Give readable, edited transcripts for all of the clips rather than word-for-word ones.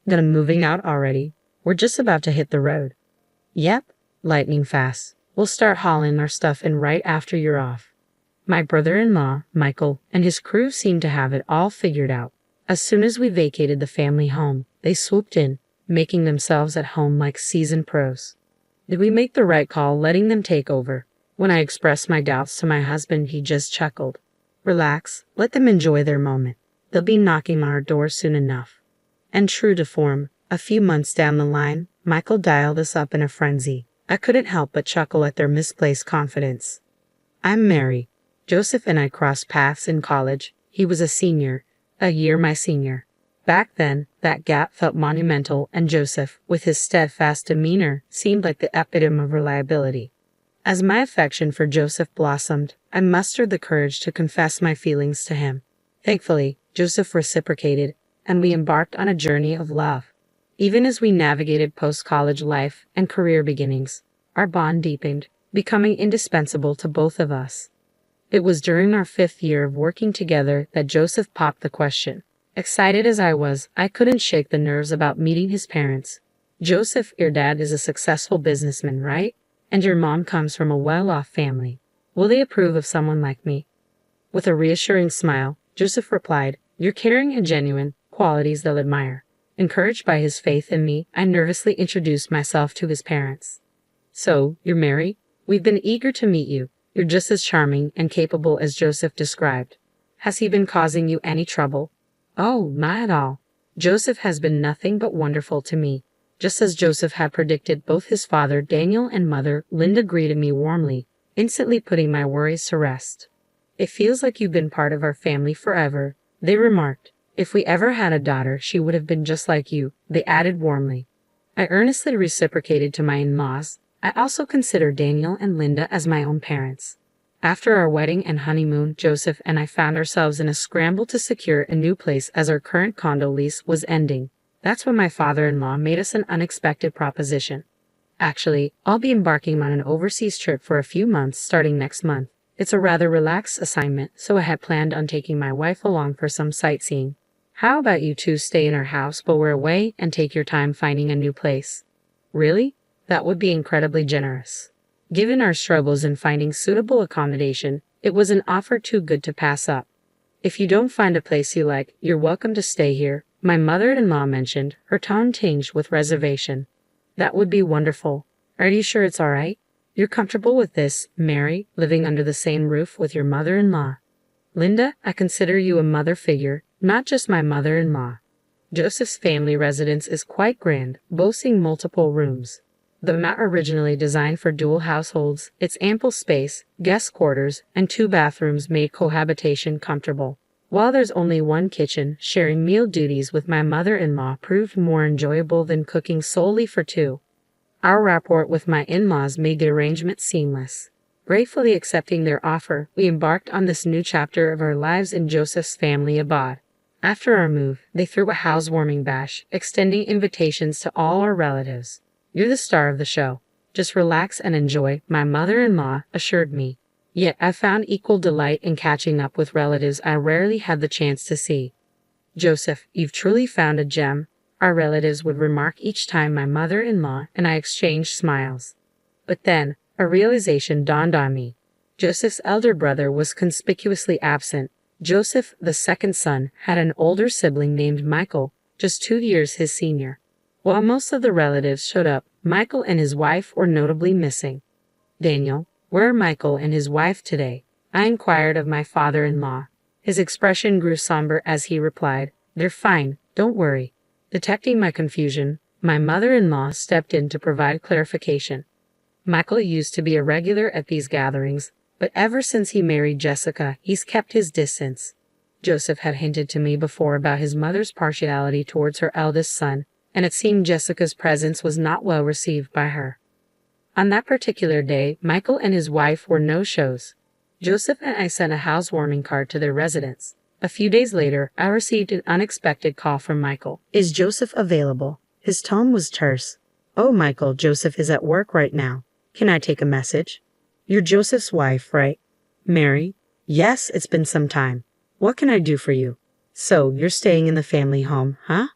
Then I'm moving out already. We're just about to hit the road. Yep, lightning fast. We'll start hauling our stuff in right after you're off. My brother-in-law, Michael, and his crew seemed to have it all figured out. As soon as we vacated the family home, they swooped in, making themselves at home like seasoned pros. Did we make the right call letting them take over? When I expressed my doubts to my husband, he just chuckled. Relax, let them enjoy their moment. They'll be knocking on our door soon enough. And true to form, a few months down the line, Michael dialed us up in a frenzy. I couldn't help but chuckle at their misplaced confidence. I'm Mary. Joseph and I crossed paths in college. He was a senior, a year my senior. Back then, that gap felt monumental, and Joseph, with his steadfast demeanor, seemed like the epitome of reliability. As my affection for Joseph blossomed, I mustered the courage to confess my feelings to him. Thankfully, Joseph reciprocated, and we embarked on a journey of love. Even as we navigated post-college life and career beginnings, our bond deepened, becoming indispensable to both of us. It was during our 5th year of working together that Joseph popped the question. Excited as I was, I couldn't shake the nerves about meeting his parents. Joseph, your dad is a successful businessman, right? And your mom comes from a well-off family. Will they approve of someone like me? With a reassuring smile, Joseph replied, You're caring and genuine, qualities they'll admire. Encouraged by his faith in me, I nervously introduced myself to his parents. So, you're Mary? We've been eager to meet you. You're just as charming and capable as Joseph described. Has he been causing you any trouble? Oh, not at all. Joseph has been nothing but wonderful to me. Just as Joseph had predicted, both his father, Daniel, and mother, Linda, greeted me warmly, instantly putting my worries to rest. It feels like you've been part of our family forever, they remarked. If we ever had a daughter, she would have been just like you, they added warmly. I earnestly reciprocated to my in-laws. I also consider Daniel and Linda as my own parents. After our wedding and honeymoon, Joseph and I found ourselves in a scramble to secure a new place as our current condo lease was ending. That's when my father-in-law made us an unexpected proposition. Actually, I'll be embarking on an overseas trip for a few months starting next month. It's a rather relaxed assignment, so I had planned on taking my wife along for some sightseeing. How about you two stay in our house while we're away and take your time finding a new place? Really? That would be incredibly generous. Given our struggles in finding suitable accommodation, it was an offer too good to pass up. If you don't find a place you like, you're welcome to stay here, my mother-in-law mentioned, her tone tinged with reservation. That would be wonderful. Are you sure it's all right? You're comfortable with this, Mary, living under the same roof with your mother-in-law? Linda, I consider you a mother figure, not just my mother-in-law. Joseph's family residence is quite grand, boasting multiple rooms. Though not originally designed for dual households, its ample space, guest quarters, and 2 bathrooms made cohabitation comfortable. While there's only one kitchen, sharing meal duties with my mother-in-law proved more enjoyable than cooking solely for 2. Our rapport with my in-laws made the arrangement seamless. Gratefully accepting their offer, we embarked on this new chapter of our lives in Joseph's family abode. After our move, they threw a housewarming bash, extending invitations to all our relatives. You're the star of the show. Just relax and enjoy, my mother-in-law assured me. Yet I found equal delight in catching up with relatives I rarely had the chance to see. Joseph, you've truly found a gem, our relatives would remark each time my mother-in-law and I exchanged smiles. But then, a realization dawned on me. Joseph's elder brother was conspicuously absent. Joseph, the second son, had an older sibling named Michael, just 2 years his senior. While most of the relatives showed up, Michael and his wife were notably missing. Daniel, where are Michael and his wife today? I inquired of my father-in-law. His expression grew somber as he replied, They're fine, don't worry. Detecting my confusion, my mother-in-law stepped in to provide clarification. Michael used to be a regular at these gatherings, but ever since he married Jessica, he's kept his distance. Joseph had hinted to me before about his mother's partiality towards her eldest son, and it seemed Jessica's presence was not well received by her. On that particular day, Michael and his wife were no-shows. Joseph and I sent a housewarming card to their residence. A few days later, I received an unexpected call from Michael. Is Joseph available? His tone was terse. Oh, Michael, Joseph is at work right now. Can I take a message? You're Joseph's wife, right? Mary? Yes, it's been some time. What can I do for you? So, you're staying in the family home, huh?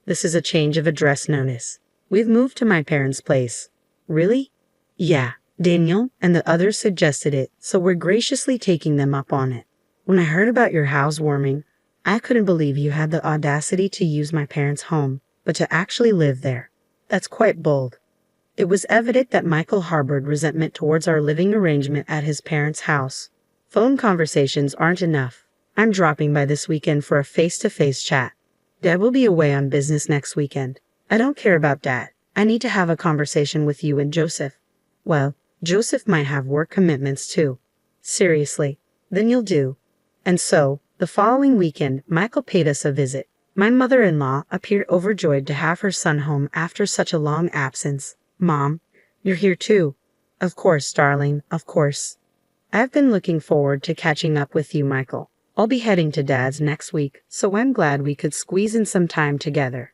This is a change of address notice. We've moved to my parents' place. Really? Yeah, Daniel and the others suggested it, so we're graciously taking them up on it. When I heard about your housewarming, I couldn't believe you had the audacity to use my parents' home, but to actually live there. That's quite bold. It was evident that Michael harbored resentment towards our living arrangement at his parents' house. Phone conversations aren't enough. I'm dropping by this weekend for a face-to-face chat. Dad will be away on business next weekend. I don't care about Dad. I need to have a conversation with you and Joseph. Well, Joseph might have work commitments too. Seriously, then you'll do. And so, the following weekend, Michael paid us a visit. My mother-in-law appeared overjoyed to have her son home after such a long absence. Mom, you're here too. Of course, darling, of course. I've been looking forward to catching up with you, Michael. I'll be heading to Dad's next week, so I'm glad we could squeeze in some time together.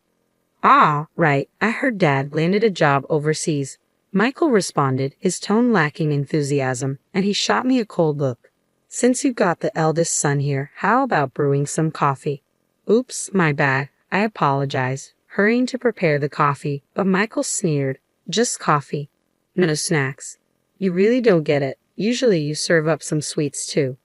Ah, right, I heard Dad landed a job overseas. Michael responded, his tone lacking enthusiasm, and he shot me a cold look. Since you've got the eldest son here, how about brewing some coffee? Oops, my bad. I apologize, hurrying to prepare the coffee, but Michael sneered. Just coffee. No snacks. You really don't get it. Usually you serve up some sweets too.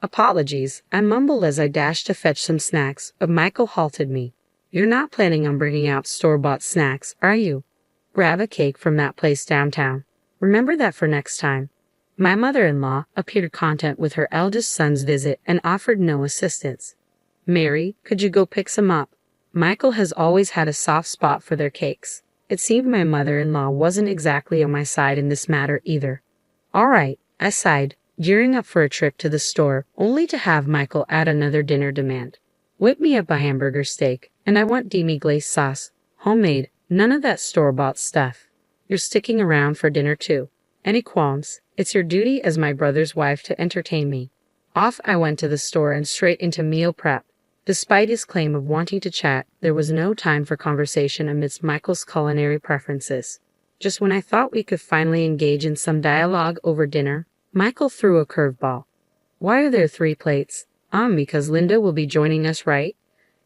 Apologies, I mumbled as I dashed to fetch some snacks, but Michael halted me. You're not planning on bringing out store-bought snacks, are you? Grab a cake from that place downtown. Remember that for next time. My mother-in-law appeared content with her eldest son's visit and offered no assistance. Mary, could you go pick some up? Michael has always had a soft spot for their cakes. It seemed my mother-in-law wasn't exactly on my side in this matter either. All right, I sighed, gearing up for a trip to the store, only to have Michael add another dinner demand. Whip me up a hamburger steak, and I want demi-glace sauce. Homemade, none of that store-bought stuff. You're sticking around for dinner too. Any qualms? It's your duty as my brother's wife to entertain me. Off I went to the store and straight into meal prep. Despite his claim of wanting to chat, there was no time for conversation amidst Michael's culinary preferences. Just when I thought we could finally engage in some dialogue over dinner, Michael threw a curveball. Why are there 3 plates? Because Linda will be joining us, right?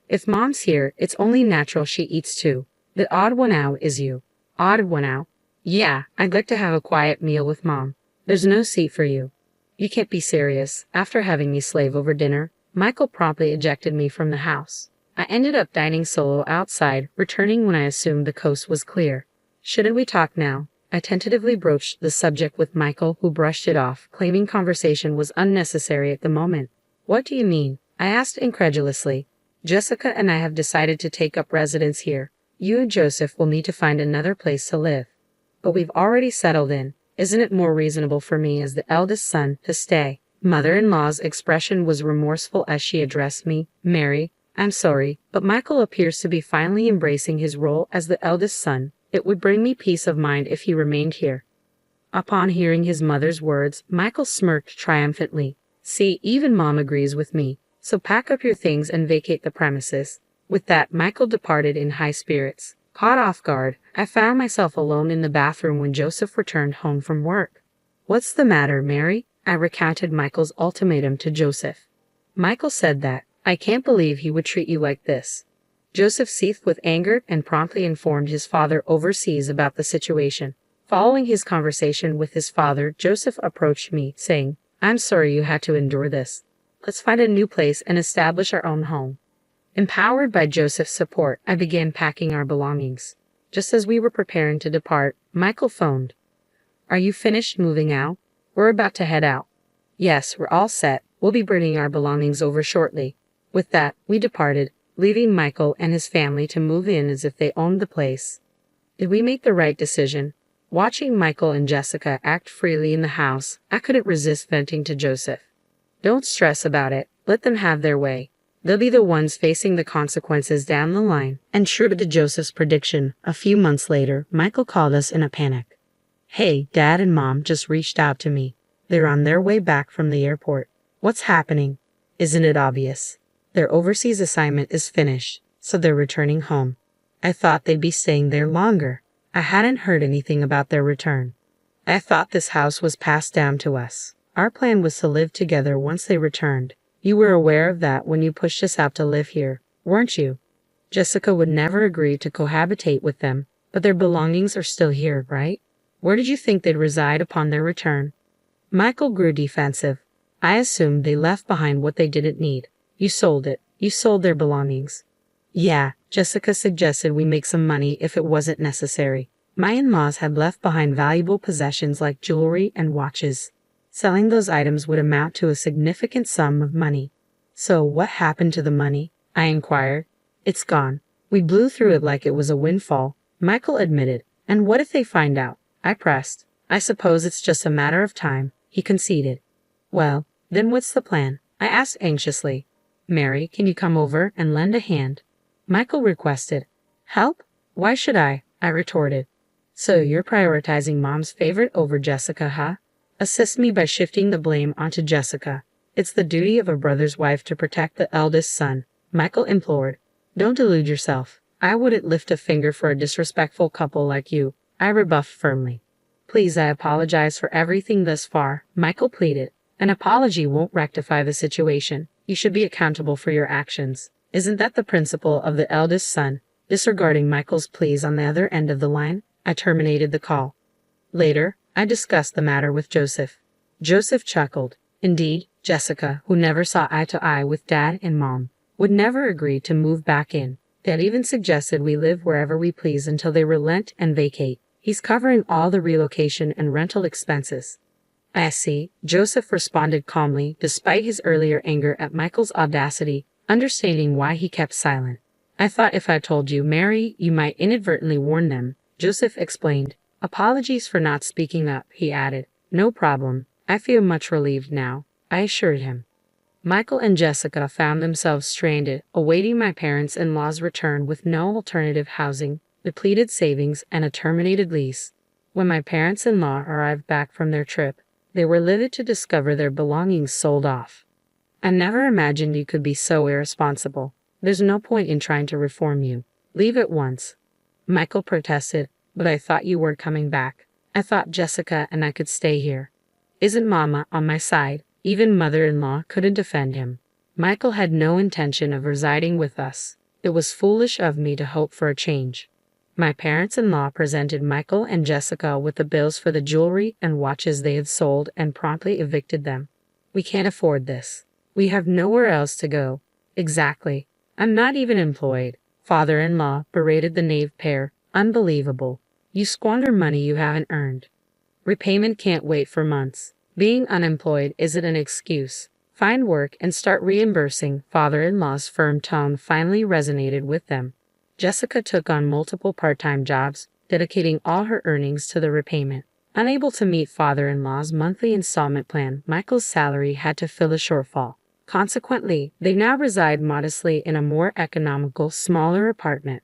If Mom's here, it's only natural she eats too. The odd one out is you. Odd one out? Yeah, I'd like to have a quiet meal with Mom. There's no seat for you. You can't be serious. After having me slave over dinner, Michael promptly ejected me from the house. I ended up dining solo outside, returning when I assumed the coast was clear. Shouldn't we talk now? I tentatively broached the subject with Michael, who brushed it off, claiming conversation was unnecessary at the moment. What do you mean? I asked incredulously. Jessica and I have decided to take up residence here. You and Joseph will need to find another place to live. But we've already settled in. Isn't it more reasonable for me as the eldest son to stay? Mother-in-law's expression was remorseful as she addressed me. Mary, I'm sorry, but Michael appears to be finally embracing his role as the eldest son. It would bring me peace of mind if he remained here. Upon hearing his mother's words, Michael smirked triumphantly. See, even Mom agrees with me. So pack up your things and vacate the premises. With that, Michael departed in high spirits. Caught off guard, I found myself alone in the bathroom when Joseph returned home from work. What's the matter, Mary? I recounted Michael's ultimatum to Joseph. Michael said that, I can't believe he would treat you like this. Joseph seethed with anger and promptly informed his father overseas about the situation. Following his conversation with his father, Joseph approached me, saying, I'm sorry you had to endure this. Let's find a new place and establish our own home. Empowered by Joseph's support, I began packing our belongings. Just as we were preparing to depart, Michael phoned. Are you finished moving out? We're about to head out. Yes, we're all set. We'll be bringing our belongings over shortly. With that, we departed, leaving Michael and his family to move in as if they owned the place. Did we make the right decision? Watching Michael and Jessica act freely in the house, I couldn't resist venting to Joseph. Don't stress about it. Let them have their way. They'll be the ones facing the consequences down the line. And true to Joseph's prediction, a few months later, Michael called us in a panic. Hey, Dad and Mom just reached out to me. They're on their way back from the airport. What's happening? Isn't it obvious? Their overseas assignment is finished, so they're returning home. I thought they'd be staying there longer. I hadn't heard anything about their return. I thought this house was passed down to us. Our plan was to live together once they returned. You were aware of that when you pushed us out to live here, weren't you? Jessica would never agree to cohabitate with them, but their belongings are still here, right? Where did you think they'd reside upon their return? Michael grew defensive. I assumed they left behind what they didn't need. You sold it. You sold their belongings. Yeah, Jessica suggested we make some money if it wasn't necessary. My in-laws had left behind valuable possessions like jewelry and watches. Selling those items would amount to a significant sum of money. So what happened to the money? I inquired. It's gone. We blew through it like it was a windfall, Michael admitted. And what if they find out? I pressed. I suppose it's just a matter of time, he conceded. Well, then what's the plan? I asked anxiously. Mary, can you come over and lend a hand? Michael requested. Help? Why should I? I retorted. So you're prioritizing Mom's favorite over Jessica, huh? Assist me by shifting the blame onto Jessica. It's the duty of a brother's wife to protect the eldest son, Michael implored. Don't delude yourself. I wouldn't lift a finger for a disrespectful couple like you, I rebuffed firmly. Please, I apologize for everything thus far, Michael pleaded. An apology won't rectify the situation. You should be accountable for your actions. Isn't that the principle of the eldest son? Disregarding Michael's pleas on the other end of the line, I terminated the call. Later, I discussed the matter with Joseph. Joseph chuckled. Indeed, Jessica, who never saw eye to eye with Dad and Mom, would never agree to move back in. Dad even suggested we live wherever we please until they relent and vacate. He's covering all the relocation and rental expenses. I see, Joseph responded calmly, despite his earlier anger at Michael's audacity, understanding why he kept silent. I thought if I told you, Mary, you might inadvertently warn them, Joseph explained. Apologies for not speaking up, he added. No problem. I feel much relieved now, I assured him. Michael and Jessica found themselves stranded, awaiting my parents-in-law's return with no alternative housing, depleted savings, and a terminated lease. When my parents-in-law arrived back from their trip, they were livid to discover their belongings sold off. I never imagined you could be so irresponsible. There's no point in trying to reform you. Leave at once. Michael protested, but I thought you were coming back. I thought Jessica and I could stay here. Isn't Mama on my side? Even mother-in-law couldn't defend him. Michael had no intention of residing with us. It was foolish of me to hope for a change. My parents-in-law presented Michael and Jessica with the bills for the jewelry and watches they had sold and promptly evicted them. We can't afford this. We have nowhere else to go. Exactly. I'm not even employed. Father-in-law berated the knave pair. Unbelievable. You squander money you haven't earned. Repayment can't wait for months. Being unemployed isn't an excuse. Find work and start reimbursing. Father-in-law's firm tone finally resonated with them. Jessica took on multiple part-time jobs, dedicating all her earnings to the repayment. Unable to meet father-in-law's monthly installment plan, Michael's salary had to fill a shortfall. Consequently, they now reside modestly in a more economical, smaller apartment.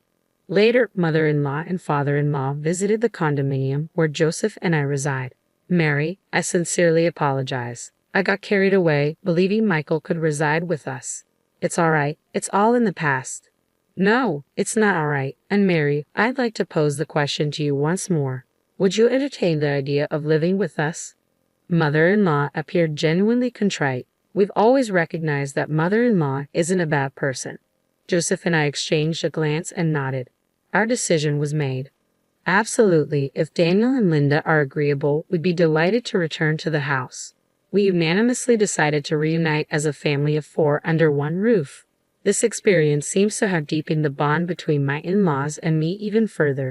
Later, mother-in-law and father-in-law visited the condominium where Joseph and I reside. Mary, I sincerely apologize. I got carried away, believing Michael could reside with us. It's all right. It's all in the past. No, it's not all right. And Mary, I'd like to pose the question to you once more. Would you entertain the idea of living with us? Mother-in-law appeared genuinely contrite. We've always recognized that mother-in-law isn't a bad person. Joseph and I exchanged a glance and nodded. Our decision was made. Absolutely, if Daniel and Linda are agreeable, we'd be delighted to return to the house. We unanimously decided to reunite as a family of 4 under one roof. This experience seems to have deepened the bond between my in-laws and me even further.